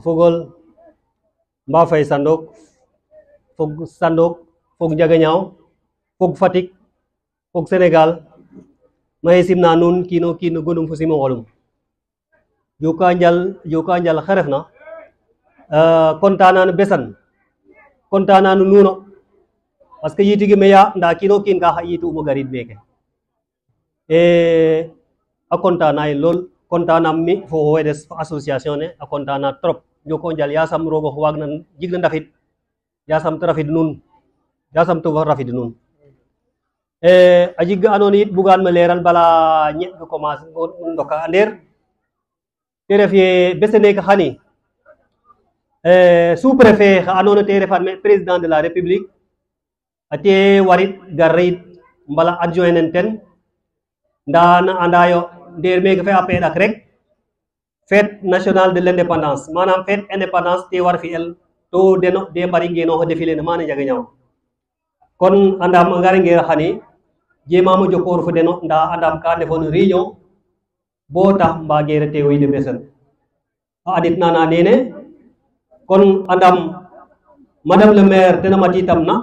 fogol Mbafay Sandok, fog Sandok, fog Njagañaaw, fog Fatick, fog Sénégal, maxey simna nuun kiino kiin gonum fo simangolum joka njal xe refna content na no besan content na no nuuno parce que yitigi meya nda kiino kiin ka xa yitu um garid meke a content na lool content nam mi fo xoxedes fo association ne a content na trop joko njal yasam roog oxe waag na jigna ndafid yasam te rafid nuun yasam te rafid nuun a jig ga andoona yit bugaan ma leeral bala ñe ga commencer ndoka andeer te ref ye bes neke xani sous préfet xa andoona te refan me président de la république ate warit gar reyit mbala adjoint nen ten nda na anda yo ndeer meke fe a peeɗak rek fête nationale de l'indépendance manam fête indépendance te war fi'el to deno de mbari ngenoxo défilé ne mana Njagañaaw kon andam a ngarangeer xani jemamo jokoor fo deno nda andam ka ndefono réunion bo tax mbagere tewoyde besen a adit nana nene kon andam madame le maire tena matitam na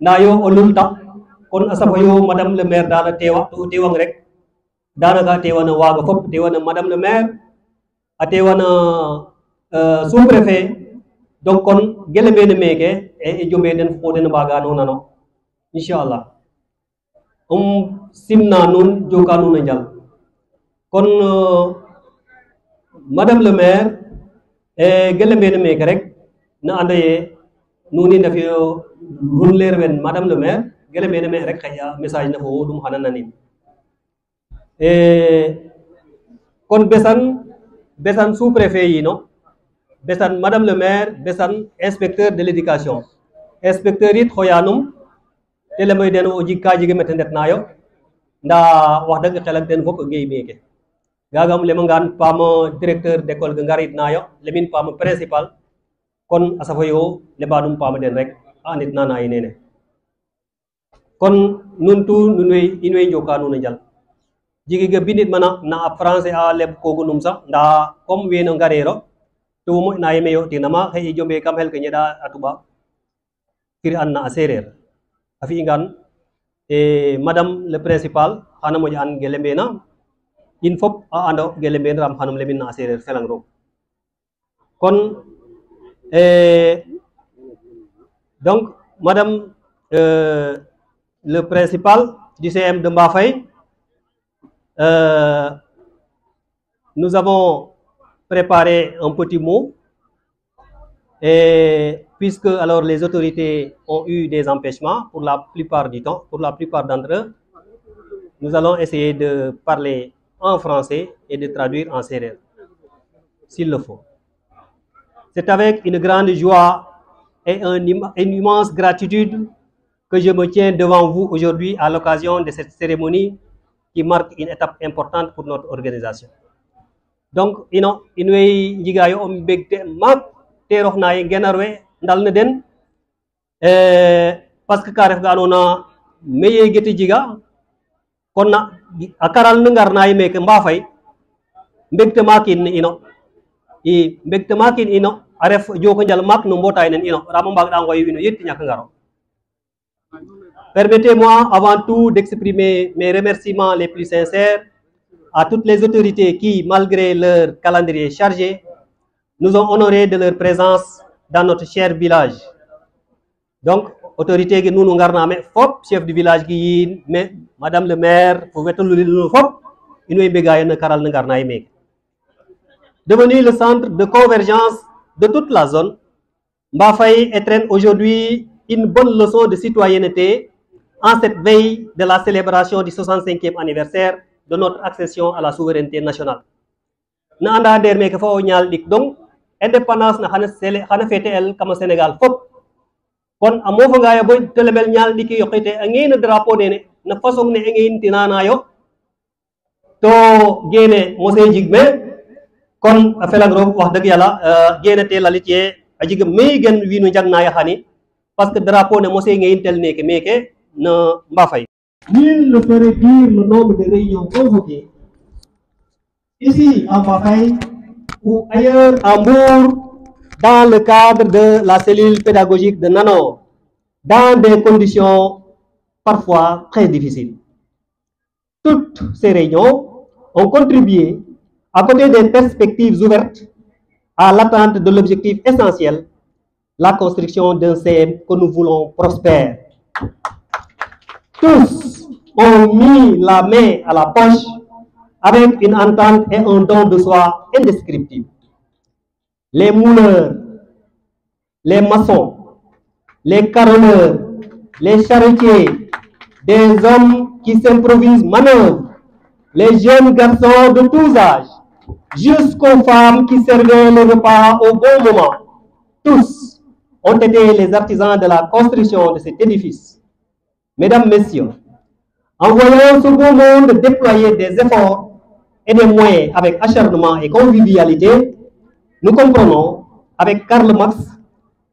nda yo o lulta kon a safo yo madame le maire dana tewa to tewang rek danaka tewana waga fop tewana madame le maire a tewana sous préfet donc kon gele mene meke e jombe den fo den mbaga no nano inshallah simna nun joka nun a njal kon madame le maire gele mbene meke rek na anda ye nuni ndef yo run leer wen madame le maire gele mbene me rek xeya message na fo dum xana nanin kon besan sous préfet yi no besan madame le maire besan inspecteur de l'éducation inspecteur it xoyanum te lemoy den o jig ka jige mete ndet nayo nda wax deug xel ak den fop ngey meke gagam lemangan pam directeur d'école ga ngarit nayo lemin pam principal kon asafo yo lebanum pam den rek andit nana yi nene kon nun tu nun way inway joka nun njal jigi ga bindit mana na français a leb ko gunum sax nda comme weno ngarero to mo na yeme yo tinama xey jombe kam hel ke ñeda atuba firi an na a sereer a fi'ingan madame le principal xana moƴo an gelembena in fop a ando gelemben ram xanum lemin na a sereer felang roog kon donc madame le principal du CM de Mbafay nous avons préparé un petit mot et puisque alors les autorités ont eu des empêchements pour la plupart du temps, pour la plupart d'entre eux, nous allons essayer de parler en français et de traduire en sérère, s'il le faut. C'est avec une grande joie et une immense gratitude que je me tiens devant vous aujourd'hui à l'occasion de cette cérémonie qui marque une étape importante pour notre organisation. Donc, inwe njigayo om begte mak te roxna ye ngenarwe ndal ne den parce que ka ref ga anona meye geti jiga kon na a karal nu ngarna ye meke Mbafay mbegte makin ino i mbegte makin ino a ref joko njal mak no mbotay nen ino rama mbag da ngoy ino yetti ñak ngaro. Permettez-moi avant tout d'exprimer mes remerciements les plus sincères à toutes les autorités qui, malgré leur calendrier chargé, nous ont honorés de leur présence dans notre cher village. Donc, autorité qui nous ngarname fop, chef du village qui mais madame le maire, pour nous fop, nous bégayen karal ngarnaay mek. Devenu le centre de convergence de toute la zone, Mbafay entraîne aujourd'hui une bonne leçon de citoyenneté en cette veille de la célébration du 65e anniversaire de notre accession à la souveraineté nationale. Na anda der meke fo ñal dik donc indépendance na xana fété el comme Sénégal fop kon amo fa nga ya boy telemel ñal dik yoxite ngeen drapeau ne na façon ne ngeen tinana yo to gene mosé jigme kon a felang roog wax deug yalla gene te lalitié a jigam me gen winu jagna ya xani parce que drapeau ne mosé ngeen tel neke meke na Mbafay. Nul ne saurait dire le nombre de réunions convoquées ici à Mbafay ou ailleurs à Mbour, dans le cadre de la cellule pédagogique de Nanor, dans des conditions parfois très difficiles. Toutes ces réunions ont contribué, à côté des perspectives ouvertes, à l'atteinte de l'objectif essentiel, la construction d'un CM que nous voulons prospère. Tous ont mis la main à la poche avec une entente et un don de soi indescriptible. Les mouleurs, les maçons, les carreleurs, les charretiers, des hommes qui s'improvisent manœuvres, les jeunes garçons de tous âges, jusqu'aux femmes qui servaient le repas au bon moment, tous ont été les artisans de la construction de cet édifice. Mesdames, Messieurs, en voyant ce beau monde déployer des efforts et des moyens avec acharnement et convivialité, nous comprenons avec Karl Marx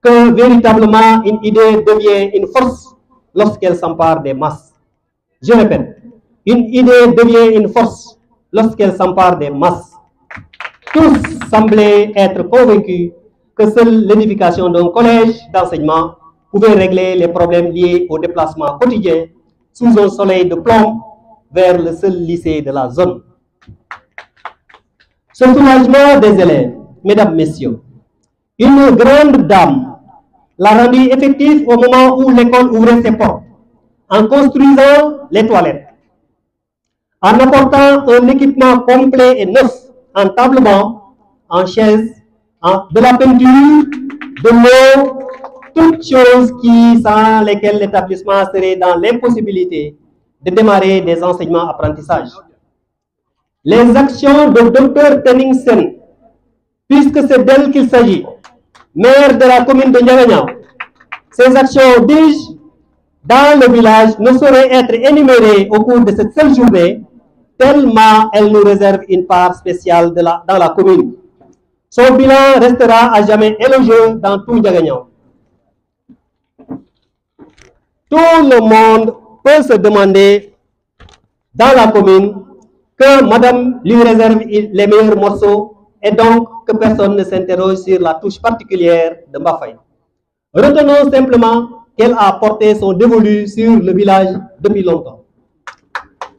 que véritablement une idée devient une force lorsqu'elle s'empare des masses. Je répète, une idée devient une force lorsqu'elle s'empare des masses. Tous semblaient être convaincus que seule l'édification d'un collège d'enseignement pouvait régler les problèmes liés au déplacement quotidien sous un soleil de plomb vers le seul lycée de la zone. Ce soulagement des élèves, mesdames, messieurs, une grande dame l'a rendu effectif au moment où l'école ouvrait ses portes, en construisant les toilettes, en apportant un équipement complet et neuf, en table-banc, en chaise, de la peinture, de l'eau, toutes choses sans lesquelles l'établissement serait dans l'impossibilité de démarrer des enseignements-apprentissages. Les actions de Dr Tenningsen, puisque c'est d'elle qu'il s'agit, maire de la commune de Ndiaganiao, ces actions, dis-je, dans le village ne sauraient être énumérées au cours de cette seule journée, tellement elle nous réserve une part spéciale dans la commune. Son bilan restera à jamais élogieux dans tout Ndiaganiao. Tout le monde peut se demander dans la commune que Madame lui réserve les meilleurs morceaux et donc que personne ne s'interroge sur la touche particulière de Mbafay. Retenons simplement qu'elle a porté son dévolu sur le village depuis longtemps.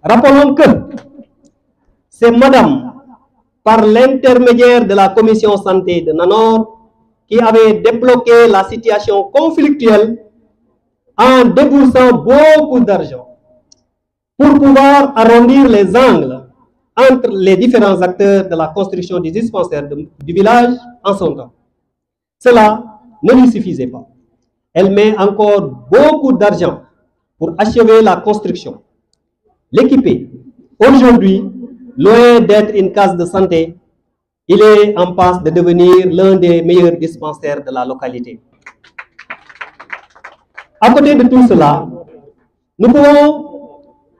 Rappelons que c'est Madame, par l'intermédiaire de la commission santé de Nanor, qui avait débloqué la situation conflictuelle en déboursant beaucoup d'argent pour pouvoir arrondir les angles entre les différents acteurs de la construction des dispensaires du village en son temps. Cela ne lui suffisait pas. Elle met encore beaucoup d'argent pour achever la construction, l'équiper. Aujourd'hui, loin d'être une case de santé, il est en passe de devenir l'un des meilleurs dispensaires de la localité. À côté de tout cela, nous pouvons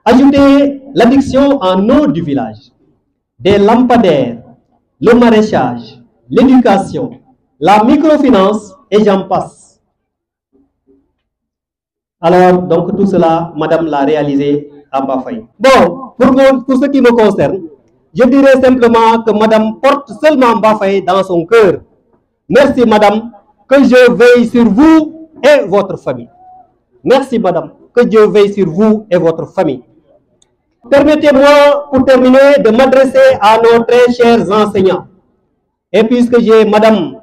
ajouter l'addiction en eau du village, des lampadaires, le maraîchage, l'éducation, la microfinance et j'en passe. Alors, donc tout cela, Madame l'a réalisé à Mbafay. Bon, pour ce qui me concerne, je dirais simplement que Madame porte seulement Mbafay dans son cœur. Merci Madame, que je veille sur vous et votre famille. Merci Madame, que Dieu veille sur vous et votre famille. Permettez-moi, pour terminer, de m'adresser à nos très chers enseignants. Et puisque j'ai Madame,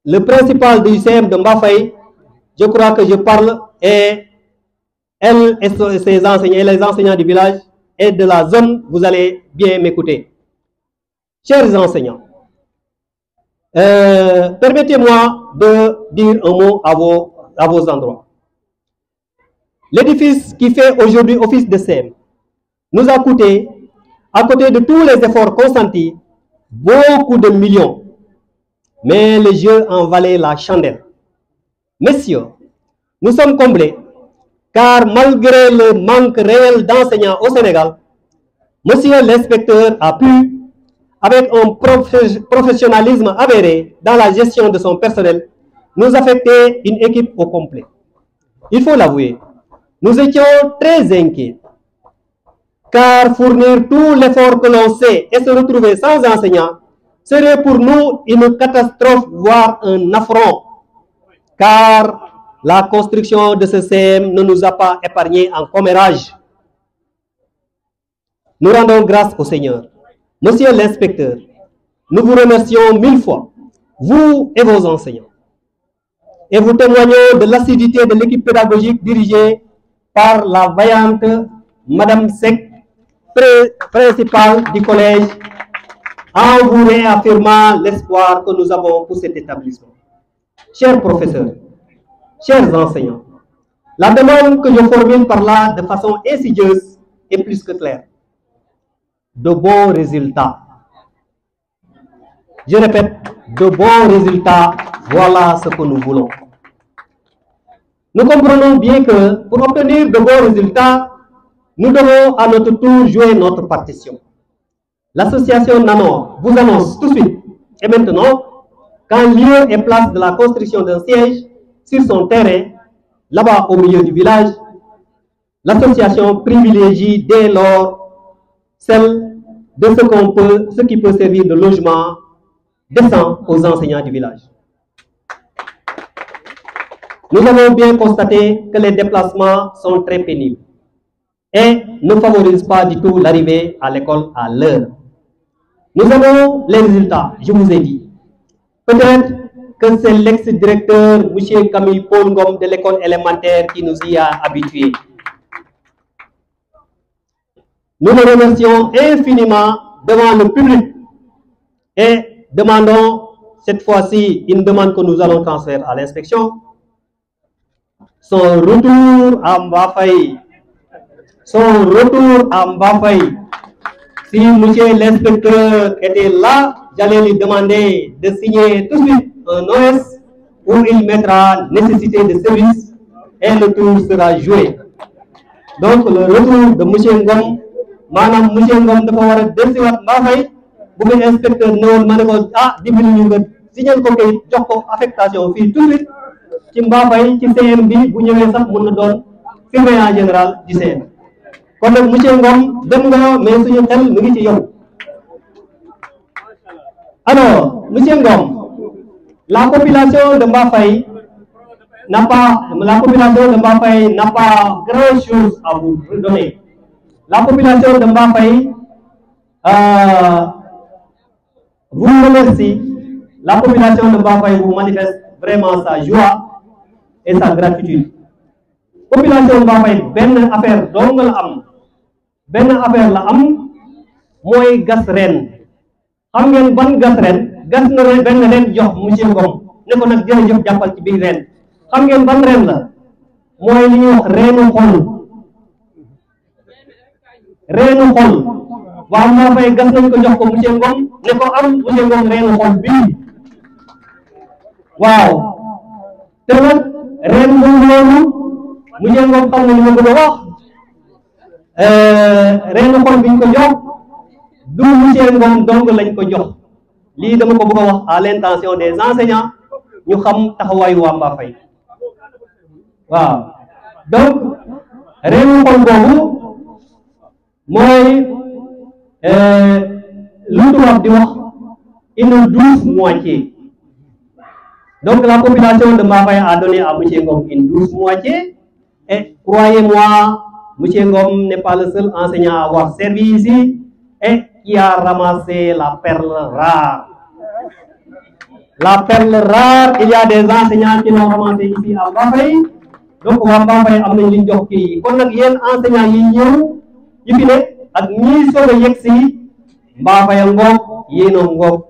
le principal du CM de Mbafay, je crois que je parle et elle et ses enseignants, et les enseignants du village et de la zone, vous allez bien m'écouter. Chers enseignants, permettez-moi de dire un mot à vos endroits. L'édifice qui fait aujourd'hui office de CM nous a coûté, à côté de tous les efforts consentis, beaucoup de millions. Mais le jeu en valait la chandelle. Messieurs, nous sommes comblés, car malgré le manque réel d'enseignants au Sénégal, monsieur l'inspecteur a pu, avec un professionnalisme avéré dans la gestion de son personnel, nous affecter une équipe au complet. Il faut l'avouer, nous étions très inquiets, car fournir tout l'effort que l'on sait et se retrouver sans enseignants, serait pour nous une catastrophe, voire un affront, car la construction de ce CM ne nous a pas épargné en commérage. Nous rendons grâce au Seigneur. Monsieur l'inspecteur, nous vous remercions 1000 fois, vous et vos enseignants. Et vous témoignons de l'assiduité de l'équipe pédagogique dirigée par la vaillante Madame Sek, principale du collège, en vous réaffirmant l'espoir que nous avons pour cet établissement. Chers professeurs, chers enseignants, la demande que je formule par là de façon insidieuse est plus que claire. De bons résultats. Je répète, de bons résultats, voilà ce que nous voulons. Nous comprenons bien que pour obtenir de bons résultats, nous devons à notre tour jouer notre partition. L'association Nano vous annonce tout de suite et maintenant qu'en lieu et place de la construction d'un siège sur son terrain, là-bas au milieu du village, l'association privilégie dès lors celle de ce qui peut servir de logement décent aux enseignants du village. Nous avons bien constaté que les déplacements sont très pénibles et ne favorisent pas du tout l'arrivée à l'école à l'heure. Nous avons les résultats, je vous ai dit. Peut-être que c'est l'ex-directeur, M. Camille Pongom de l'école élémentaire qui nous y a habitués. Nous le remercions infiniment devant le public et demandons cette fois-ci une demande que nous allons transférer à l'inspection. Son retour à Mbafaye. Son retour à Mbafaye. Si monsieur l'inspecteur était là, j'allais lui demander de signer tout de suite un OS où il mettra nécessité de service et le tour sera joué. Donc le retour de monsieur Ngom, madame monsieur Ngom dafa war a dellusiwaat Mbafaye bu ngeen inspecteur ñëwoon ma ne ko dimbali ñu nga signer ko kay jox ko affectation fii tout de suite ci Mbafaye ci CM bi bu ñëwee sax mën na doon surveillant général du CM. Kon nag monsieur Ngom dem nga mais suñu xel mu ngi ci yow. Alors monsieur Ngom, la population de Mbafaye n'a pas grand chose à vous donner. La population de Mbafaye vous remercie. La population de Mbafaye vous manifeste vraiment sa joie et sa gratitude. Population de Mbafaye benn affaire dong la am. Benn affaire la am mooy gas ren. Xam ngeen ban gas ren? Gas na ren benn ren jox monsieur Ngom ne ko nag jërëjëf jàppal ci biir ren. Xam ngeen ban ren la? Mooy li ñuy wax reenu xol. Reenu xol. Waa Mbafaye gas nañ ko jox ko monsieur Ngom ne ko am monsieur Ngom reenu xol bii. Waaw. Te nag ren boobu loolu monsieur Ngom xam na li ma bëgg a wax. Reenu xol biñ ko jox du monsieur Ngom dong lañ ko jox. Lii dama ko bëgg a wax à l'intention des enseignants ñu xam taxawaayu waa Mbafaye. Waaw. Donc reenu xol boobu mooy lu tubaab di wax une douce moitié. Donc la population de Mbafaye a donné à monsieur Ngom une douce moitié et croyez-moi, monsieur Ngom n'est pas le seul enseignant à avoir servi ici et qui a ramassé la perle rare. La perle rare, il y a des enseignants qui l'ont ramassé ici à Mbafaye. Donc waa Mbafaye am nañ liñ jox kii kon nag yéen enseignants yi ñëw yi fi ne ak ñii soog a yegg si Mbafaye ngoog yéen a ngoog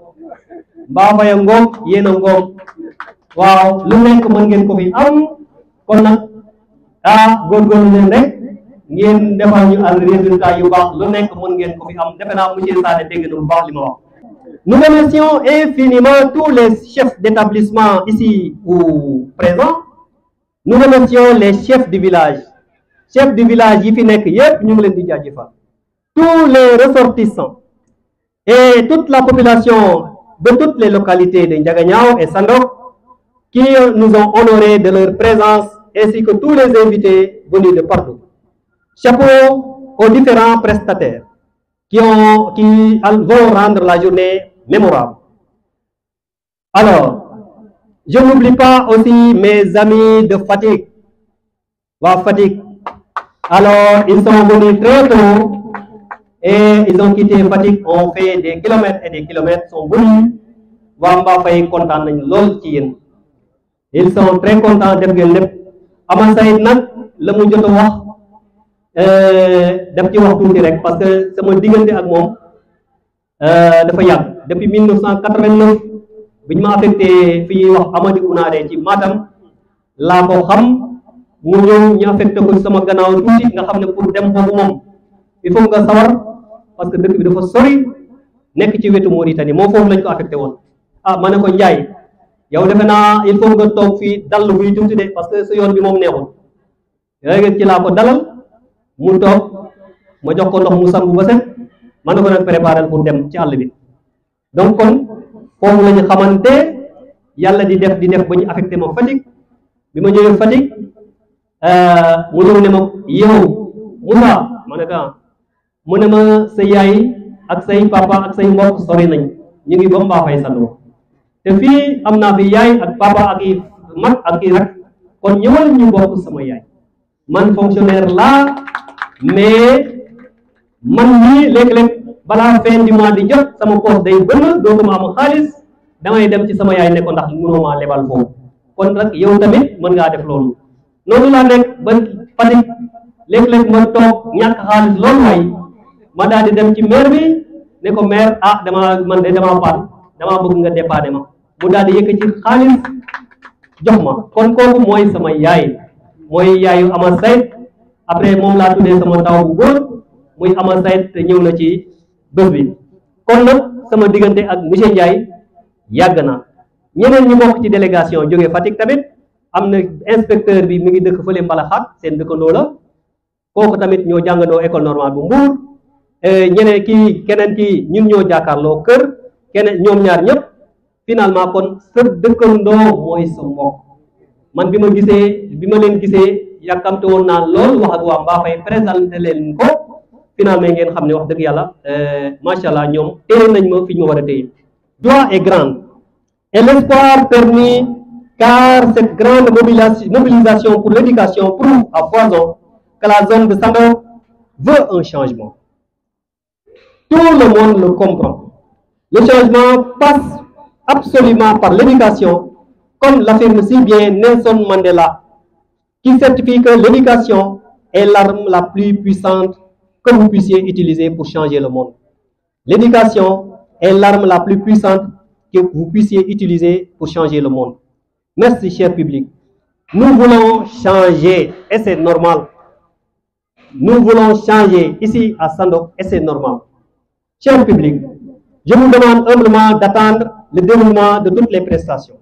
Mbafaye ngoog yéen a ngoog waaw lu nekk mën ngeen ko fi am kon nag góorgóorlu leen rek ngeen defal ñu al résultat yu baax lu nekk mën ngeen ko fi am defe naa monsieur Sané dégg na bu baax li ma wax. Nous remercions infiniment tous les chefs d'établissement ici ou présents. Nous remercions les chefs du village. Chefs du village yi fi nekk yépp ñu ngi leen di jaajëfal. Tous les ressortissants et toute la population de toutes les localités de Ndiaganiao et Sandok qui nous ont honorés de leur présence ainsi que tous les invités venus de partout. Chapeau aux différents prestataires qui vont rendre la journée mémorable. Alors, je n'oublie pas aussi mes amis de Fatick. Fatick. Alors, ils sont venus très tôt et ils ont quitté Fatick, ont fait des kilomètres et des kilomètres, sont venus. Mbafay content nañ lool ci yéen. Ils sont très contents def ngeen lépp. Ama Sayid nag la mu jot a wax daf ci wax tuuti rek parce que sama diggante ak moom dafa yàgg depuis 1989 bi ñu ma affecté fi ñuy wax Amady Unaade ci Matam laa ko xam mu ñëw ñu affecté ko sama gannaaw tuuti nga xam ne pour dem foofu moom il faut nga sawar parce que dëkk bi dafa sori nekk ci wetu Mauritanie moom foofu lañ ko affecté woon. Ma ne ko Ndiaye yow defe naa il faut nga toog fii dal buy tuuti de parce que sa yoon bi moom neexul léegi ci laa ko dalal mu toog ma jox ko ndox mu sangu ba set ma ne ko nag préparer pour dem ci àll bi. Donc kon foofu la ñu xamante yàlla di def ba ñu affecté ma Fatick bi ma ñëwee Fatick mu ñëw ne ma yow Moussa ma ne ko mu ne ma sa yaay ak say papa ak say mbokk sori nañ ñu ngi ba Mbafay Sango te fii am naa fi yaay ak papa ak i mag ak i rak kon ñëwal ñu bokk sama yaay man fonctionnaire laa mais man nii léeg-léeg balaa fin du mois di jot sama poste day bënn dootuma am xaalis damay dem ci sama yaay ne ko ndax mënoo maa lebal foofu kon nag yow tamit mën ngaa def loolu noonu laa nekk ba Fatick léeg-léeg ma toog ñàkk xaalis loolu waay ma daal di dem ci maire bi ne ko maire man de damaa paan damaa bëgg nga dépanner ma mu daal di yëkkati xaalis jox ma kon kooku mooy sama yaay mooy yaayu Ama Sayid après moom laa tuddee sama taw bu góor muy Ama Sayid te ñëw na ci bés bi kon nag sama diggante ak monsieur Ndiaye yàgg na ñeneen ñi bokk ci délégation jógee Fatick tamit am na inspecteur bi mi ngi dëkk fële Mbalaxaat seen dëkkandoo la kooku tamit ñoo jàngandoo école normale bu Mbour ñeneen keneen kii ñun ñoo jàkkaarloo kër keneen ñoom ñaar ñëpp finalement kon sa dëkkandoo mooy sa mbokk man bi ma leen gisee yàkkamte woon naa lool wax ak waa Mbafay présenté leen ko finalement ngeen xam ne wax dëgg yàlla macha allah ñoom téye nañ ma fi ñu ma war a téye. Joie est grande et l'espoir permis car cette grande mobilisation pour l'éducation prouve à foison que la zone de Sango veut un changement. Tout le monde le comprend. Le changement passe absolument par l'éducation, comme l'affirme si bien Nelson Mandela, qui certifie que l'éducation est l'arme la plus puissante que vous puissiez utiliser pour changer le monde. L'éducation est l'arme la plus puissante que vous puissiez utiliser pour changer le monde. Merci, cher public. Nous voulons changer et c'est normal. Nous voulons changer ici à Sandok et c'est normal. Cher public, je vous demande humblement d'attendre le déroulement de toutes les prestations.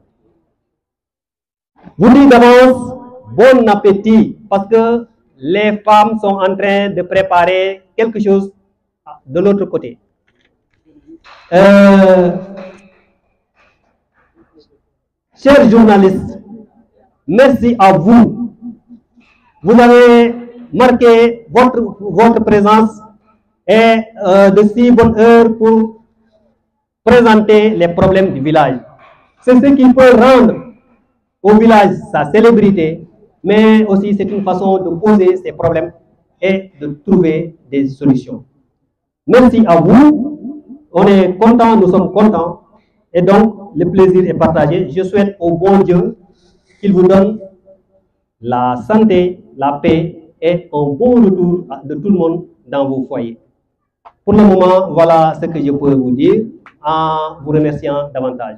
Vous dis d'avance bon appétit parce que les femmes sont en train de préparer quelque chose de l'autre côté. Chers journalistes, merci à vous. Vous avez marqué votre présence et de si bonne heure pour présenter les problèmes du village. C'est ce qui peut rendre au village sa célébrité, mais aussi c'est une façon de poser ces problèmes et de trouver des solutions. Merci à vous. On est content, nous sommes contents. Et donc, le plaisir est partagé. Je souhaite au bon Dieu qu'il vous donne la santé, la paix et un bon retour de tout le monde dans vos foyers. Pour le moment, voilà ce que je peux vous dire en vous remerciant davantage.